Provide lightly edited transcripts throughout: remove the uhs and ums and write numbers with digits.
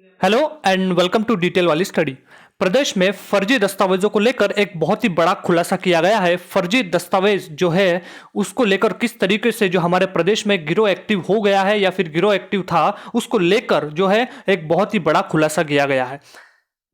Hello and welcome to detail वाली स्टडी। प्रदेश में फर्जी दस्तावेजों को लेकर एक बहुत ही बड़ा खुलासा किया गया है। फर्जी दस्तावेज जो है उसको लेकर किस तरीके से जो हमारे प्रदेश में गिरोह एक्टिव हो गया है या फिर गिरोह एक्टिव था, उसको लेकर जो है एक बहुत ही बड़ा खुलासा किया गया है।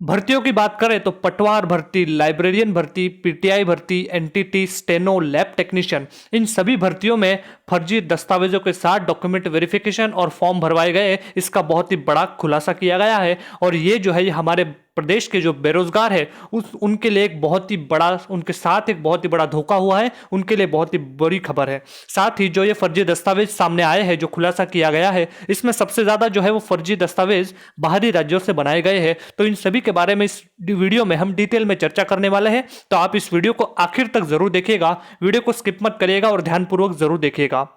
भर्तियों की बात करें तो पटवार भर्ती, लाइब्रेरियन भर्ती, पीटीआई भर्ती, एनटीटी, स्टेनो, लैब टेक्नीशियन, इन सभी भर्तियों में फर्जी दस्तावेजों के साथ डॉक्यूमेंट वेरिफिकेशन और फॉर्म भरवाए गए। इसका बहुत ही बड़ा खुलासा किया गया है और ये जो है ये हमारे प्रदेश के जो बेरोजगार है उनके लिए एक बहुत ही बड़ा, उनके साथ एक बहुत ही बड़ा धोखा हुआ है, उनके लिए बहुत ही बड़ी खबर है। साथ ही जो ये फर्जी दस्तावेज सामने आए हैं, जो खुलासा किया गया है, इसमें सबसे ज्यादा जो है वो फर्जी दस्तावेज बाहरी राज्यों से बनाए गए हैं। तो इन सभी के बारे में इस वीडियो में हम डिटेल में चर्चा करने वाले हैं। तो आप इस वीडियो को आखिर तक जरूर देखिएगा, वीडियो को स्किप मत करिएगा और ध्यानपूर्वक जरूर देखिएगा।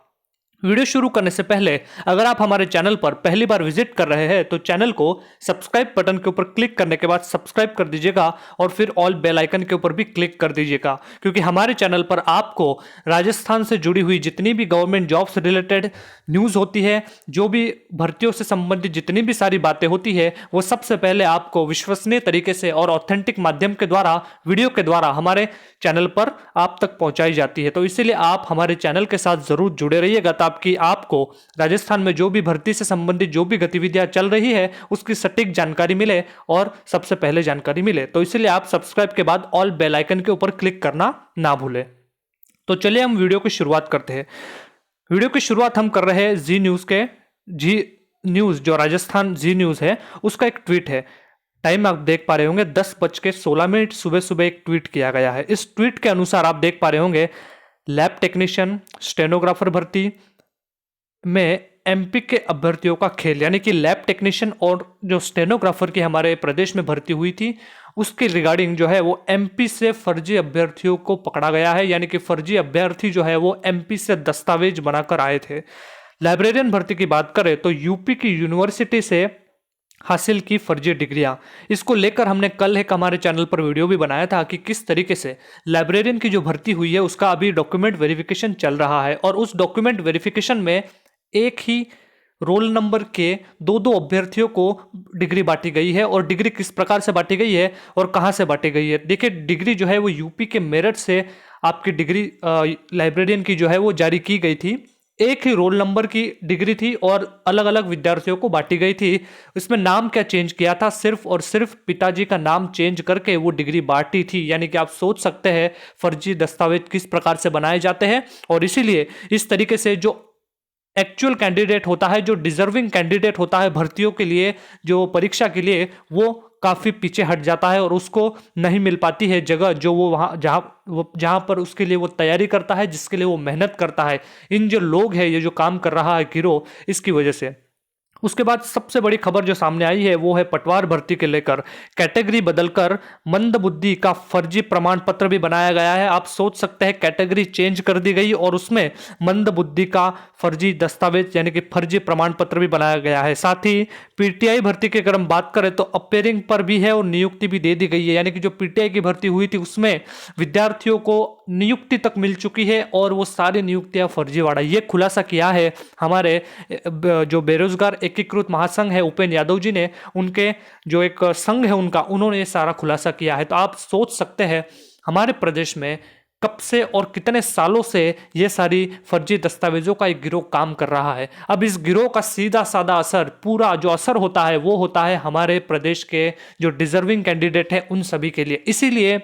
वीडियो शुरू करने से पहले अगर आप हमारे चैनल पर पहली बार विजिट कर रहे हैं तो चैनल को सब्सक्राइब बटन के ऊपर क्लिक करने के बाद सब्सक्राइब कर दीजिएगा और फिर ऑल बेल आइकन के ऊपर भी क्लिक कर दीजिएगा, क्योंकि हमारे चैनल पर आपको राजस्थान से जुड़ी हुई जितनी भी गवर्नमेंट जॉब्स रिलेटेड न्यूज़ होती है, जो भी भर्तियों से संबंधित जितनी भी सारी बातें होती है, वो सबसे पहले आपको विश्वसनीय तरीके से और ऑथेंटिक माध्यम के द्वारा, वीडियो के द्वारा हमारे चैनल पर आप तक पहुंचाई जाती है। तो इसीलिए आप हमारे चैनल के साथ जरूर जुड़े रहिएगा ताकि आपको राजस्थान में जो भी भर्ती से संबंधित जो भी गतिविधियां चल रही है उसकी सटीक जानकारी मिले और सबसे पहले जानकारी मिले। तो इसीलिए आप सब्सक्राइब के बाद ऑल बेल आइकन के ऊपर क्लिक करना ना भूलें। तो चलिए हम वीडियो की शुरुआत करते हैं। वीडियो की शुरुआत हम कर रहे हैं जी न्यूज़ के। जी न्यूज़ जो राजस्थान जी न्यूज़ है उसका एक ट्वीट है। टाइम आप देख पा रहे होंगे 10:16 सुबह सुबह एक ट्वीट किया गया है। इस ट्वीट के अनुसार आप देख पा रहे होंगे लैब टेक्नीशियन, स्टेनोग्राफर भर्ती में एमपी के अभ्यर्थियों का खेल, यानी कि लैब टेक्नीशियन और जो स्टेनोग्राफर की हमारे प्रदेश में भर्ती हुई थी उसके रिगार्डिंग जो है वो एमपी से फर्जी अभ्यर्थियों को पकड़ा गया है। यानी कि फर्जी अभ्यर्थी जो है वो एमपी से दस्तावेज बनाकर आए थे। लाइब्रेरियन भर्ती की बात करें तो यूपी की यूनिवर्सिटी से हासिल की फर्जी डिग्रियां, इसको लेकर हमने कल एक हमारे चैनल पर वीडियो भी बनाया था कि किस तरीके से लाइब्रेरियन की जो भर्ती हुई है उसका अभी डॉक्यूमेंट वेरिफिकेशन चल रहा है और उस डॉक्यूमेंट वेरिफिकेशन में एक ही रोल नंबर के दो दो अभ्यर्थियों को डिग्री बांटी गई है। और डिग्री किस प्रकार से बांटी गई है और कहां से बांटी गई है, देखिए डिग्री जो है वो यूपी के मेरठ से आपकी डिग्री लाइब्रेरियन की जो है वो जारी की गई थी। एक ही रोल नंबर की डिग्री थी और अलग अलग विद्यार्थियों को बांटी गई थी। इसमें नाम क्या चेंज किया था, सिर्फ और सिर्फ पिताजी का नाम चेंज करके वो डिग्री बांटी थी। यानी कि आप सोच सकते हैं फर्जी दस्तावेज किस प्रकार से बनाए जाते हैं। और इसीलिए इस तरीके से जो एक्चुअल कैंडिडेट होता है, जो डिजर्विंग कैंडिडेट होता है भर्तियों के लिए, जो परीक्षा के लिए, वो काफ़ी पीछे हट जाता है और उसको नहीं मिल पाती है जगह जो वो वहाँ जहाँ पर उसके लिए वो तैयारी करता है, जिसके लिए वो मेहनत करता है। इन जो लोग हैं, ये जो काम कर रहा है गिरोह, इसकी वजह से। उसके बाद सबसे बड़ी खबर जो सामने आई है वो है पटवार भर्ती के लेकर कैटेगरी बदलकर मंदबुद्धि का फर्जी प्रमाण पत्र भी बनाया गया है। आप सोच सकते हैं कैटेगरी चेंज कर दी गई और उसमें मंदबुद्धि का फर्जी दस्तावेज यानी कि फर्जी प्रमाण पत्र भी बनाया गया है। साथ ही पीटीआई भर्ती की अगर हम बात करें तो अपेयरिंग पर भी है और नियुक्ति भी दे दी गई है। यानी कि जो पीटीआई की भर्ती हुई थी उसमें विद्यार्थियों को नियुक्ति तक मिल चुकी है और वो सारी नियुक्तियां फर्जीवाड़ा। ये खुलासा किया है हमारे जो बेरोजगार एकीकृत महासंघ है उपेंद्र यादव जी ने, उनके जो एक संघ है उनका, उन्होंने ये सारा खुलासा किया है। तो आप सोच सकते हैं हमारे प्रदेश में कब से और कितने सालों से ये सारी फर्जी दस्तावेजों का एक गिरोह काम कर रहा है। अब इस गिरोह का सीधा साधा असर, पूरा जो असर होता है वो होता है हमारे प्रदेश के जो डिजर्विंग कैंडिडेट है उन सभी के लिए। इसीलिए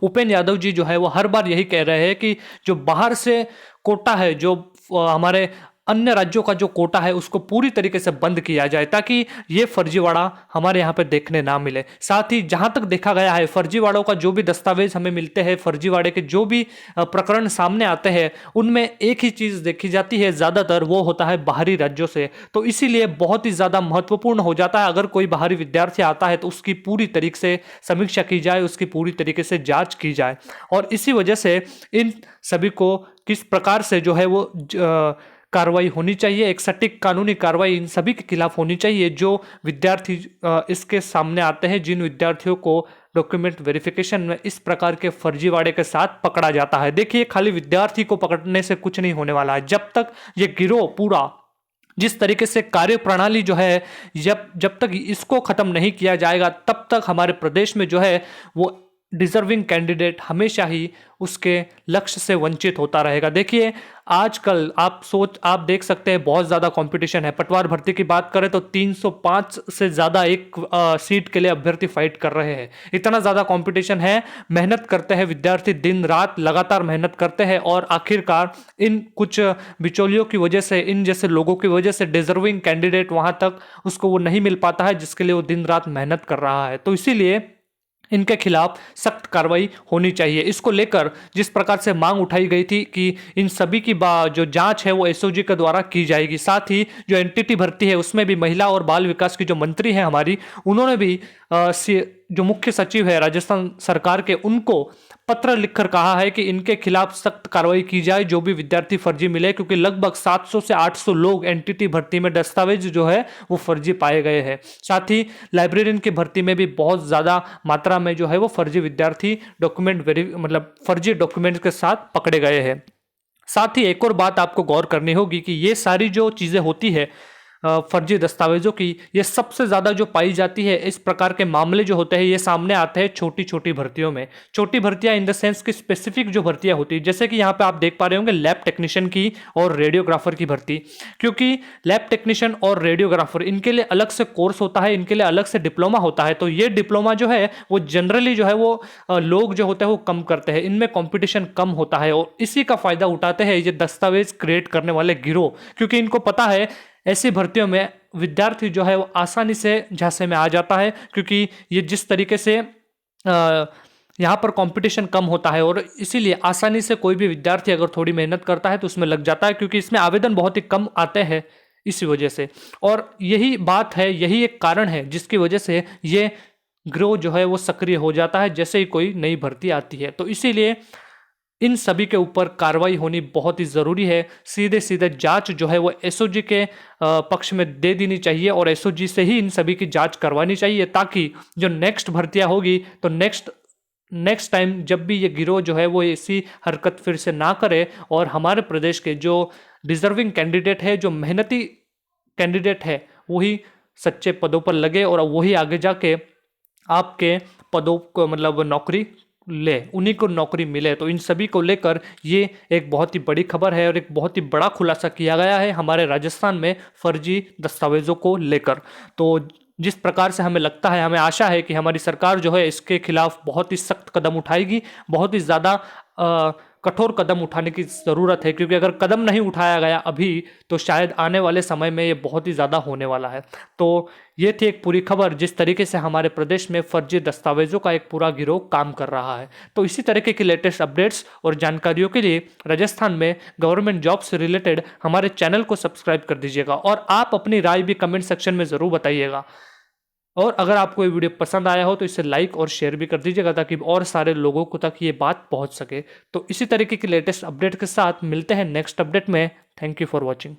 उपेंद्र यादव जी जो है वो हर बार यही कह रहे हैं कि जो बाहर से कोटा है, जो हमारे अन्य राज्यों का जो कोटा है उसको पूरी तरीके से बंद किया जाए ताकि ये फर्जीवाड़ा हमारे यहाँ पे देखने ना मिले। साथ ही जहाँ तक देखा गया है फर्जीवाड़ों का जो भी दस्तावेज हमें मिलते हैं, फर्जीवाड़े के जो भी प्रकरण सामने आते हैं, उनमें एक ही चीज़ देखी जाती है ज़्यादातर, वो होता है बाहरी राज्यों से। तो इसीलिए बहुत ही ज़्यादा महत्वपूर्ण हो जाता है अगर कोई बाहरी विद्यार्थी आता है तो उसकी पूरी तरीके से समीक्षा की जाए, उसकी पूरी तरीके से जाँच की जाए। और इसी वजह से इन सभी को किस प्रकार से जो है वो कार्रवाई होनी चाहिए, एक सटीक कानूनी कार्रवाई इन सभी के खिलाफ होनी चाहिए जो विद्यार्थी इसके सामने आते हैं, जिन विद्यार्थियों को डॉक्यूमेंट वेरिफिकेशन में इस प्रकार के फर्जीवाड़े के साथ पकड़ा जाता है। देखिए खाली विद्यार्थी को पकड़ने से कुछ नहीं होने वाला है। जब तक ये गिरोह पूरा जिस तरीके से कार्य प्रणाली जो है, जब जब तक इसको खत्म नहीं किया जाएगा तब तक हमारे प्रदेश में जो है वो डिजर्विंग कैंडिडेट हमेशा ही उसके लक्ष्य से वंचित होता रहेगा। देखिए आजकल आप देख सकते हैं बहुत ज़्यादा कंपटीशन है। पटवार भर्ती की बात करें तो 305 से ज़्यादा एक सीट के लिए अभ्यर्थी फाइट कर रहे हैं। इतना ज़्यादा कंपटीशन है, मेहनत करते हैं विद्यार्थी, दिन रात लगातार मेहनत करते हैं और आखिरकार इन कुछ बिचौलियों की वजह से, इन जैसे लोगों की वजह से डिजर्विंग कैंडिडेट वहां तक उसको वो नहीं मिल पाता है जिसके लिए वो दिन रात मेहनत कर रहा है। तो इसीलिए इनके खिलाफ सख्त कार्रवाई होनी चाहिए। इसको लेकर जिस प्रकार से मांग उठाई गई थी कि इन सभी की जो जांच है वो एसओजी के द्वारा की जाएगी, साथ ही जो एनटीटी भर्ती है उसमें भी महिला और बाल विकास की जो मंत्री है हमारी, उन्होंने भी जो मुख्य सचिव है राजस्थान सरकार के, उनको पत्र लिखकर कहा है कि इनके खिलाफ सख्त कार्रवाई की जाए जो भी विद्यार्थी फर्जी मिले, क्योंकि लगभग 700 से 800 लोग एनटीटी भर्ती में दस्तावेज जो है वो फर्जी पाए गए हैं। साथ ही लाइब्रेरियन की भर्ती में भी बहुत ज्यादा मात्रा में जो है वो फर्जी विद्यार्थी फर्जी डॉक्यूमेंट के साथ पकड़े गए हैं। साथ ही एक और बात आपको गौर करनी होगी कि ये सारी जो चीजें होती है फर्जी दस्तावेजों की, ये सबसे ज्यादा जो पाई जाती है, इस प्रकार के मामले जो होते हैं ये सामने आते हैं छोटी छोटी भर्तियों में। छोटी भर्तियां इन द सेंस की स्पेसिफिक जो भर्तियां होती है, जैसे कि यहाँ पे आप देख पा रहे होंगे लैब टेक्नीशियन की और रेडियोग्राफर की भर्ती। क्योंकि लैब टेक्नीशियन और रेडियोग्राफर इनके लिए अलग से कोर्स होता है, इनके लिए अलग से डिप्लोमा होता है। तो ये डिप्लोमा जो है वो जनरली जो है वो लोग जो होते हैं वो कम करते हैं, इनमें कॉम्पिटिशन कम होता है और इसी का फायदा उठाते हैं ये दस्तावेज क्रिएट करने वाले गिरोह। क्योंकि इनको पता है ऐसी भर्तियों में विद्यार्थी जो है वो आसानी से झांसे में आ जाता है, क्योंकि ये जिस तरीके से यहाँ पर कंपटीशन कम होता है और इसीलिए आसानी से कोई भी विद्यार्थी अगर थोड़ी मेहनत करता है तो उसमें लग जाता है, क्योंकि इसमें आवेदन बहुत ही कम आते हैं इसी वजह से। और यही बात है, यही एक कारण है जिसकी वजह से ये गिरोह जो है वो सक्रिय हो जाता है जैसे ही कोई नई भर्ती आती है। तो इसीलिए इन सभी के ऊपर कार्रवाई होनी बहुत ही ज़रूरी है। सीधे सीधे जांच जो है वो एसओजी के पक्ष में दे देनी चाहिए और एसओजी से ही इन सभी की जांच करवानी चाहिए, ताकि जो नेक्स्ट भर्तियां होगी तो नेक्स्ट टाइम जब भी ये गिरोह जो है वो ऐसी हरकत फिर से ना करे और हमारे प्रदेश के जो डिजर्विंग कैंडिडेट है, जो मेहनती कैंडिडेट है, वही सच्चे पदों पर लगे और वही आगे जाके आपके पदों को नौकरी ले, उन्हीं को नौकरी मिले। तो इन सभी को लेकर ये एक बहुत ही बड़ी खबर है और एक बहुत ही बड़ा खुलासा किया गया है हमारे राजस्थान में फर्जी दस्तावेजों को लेकर। तो जिस प्रकार से हमें लगता है, हमें आशा है कि हमारी सरकार जो है इसके खिलाफ बहुत ही सख्त कदम उठाएगी, बहुत ही ज़्यादा कठोर कदम उठाने की ज़रूरत है, क्योंकि अगर कदम नहीं उठाया गया अभी तो शायद आने वाले समय में ये बहुत ही ज़्यादा होने वाला है। तो ये थी एक पूरी खबर जिस तरीके से हमारे प्रदेश में फर्जी दस्तावेजों का एक पूरा गिरोह काम कर रहा है। तो इसी तरीके की लेटेस्ट अपडेट्स और जानकारियों के लिए राजस्थान में गवर्नमेंट जॉब से रिलेटेड हमारे चैनल को सब्सक्राइब कर दीजिएगा और आप अपनी राय भी कमेंट सेक्शन में ज़रूर बताइएगा। और अगर आपको ये वीडियो पसंद आया हो तो इसे लाइक और शेयर भी कर दीजिएगा ताकि और सारे लोगों को तक ये बात पहुंच सके। तो इसी तरीके की लेटेस्ट अपडेट के साथ मिलते हैं नेक्स्ट अपडेट में। Thank you for watching.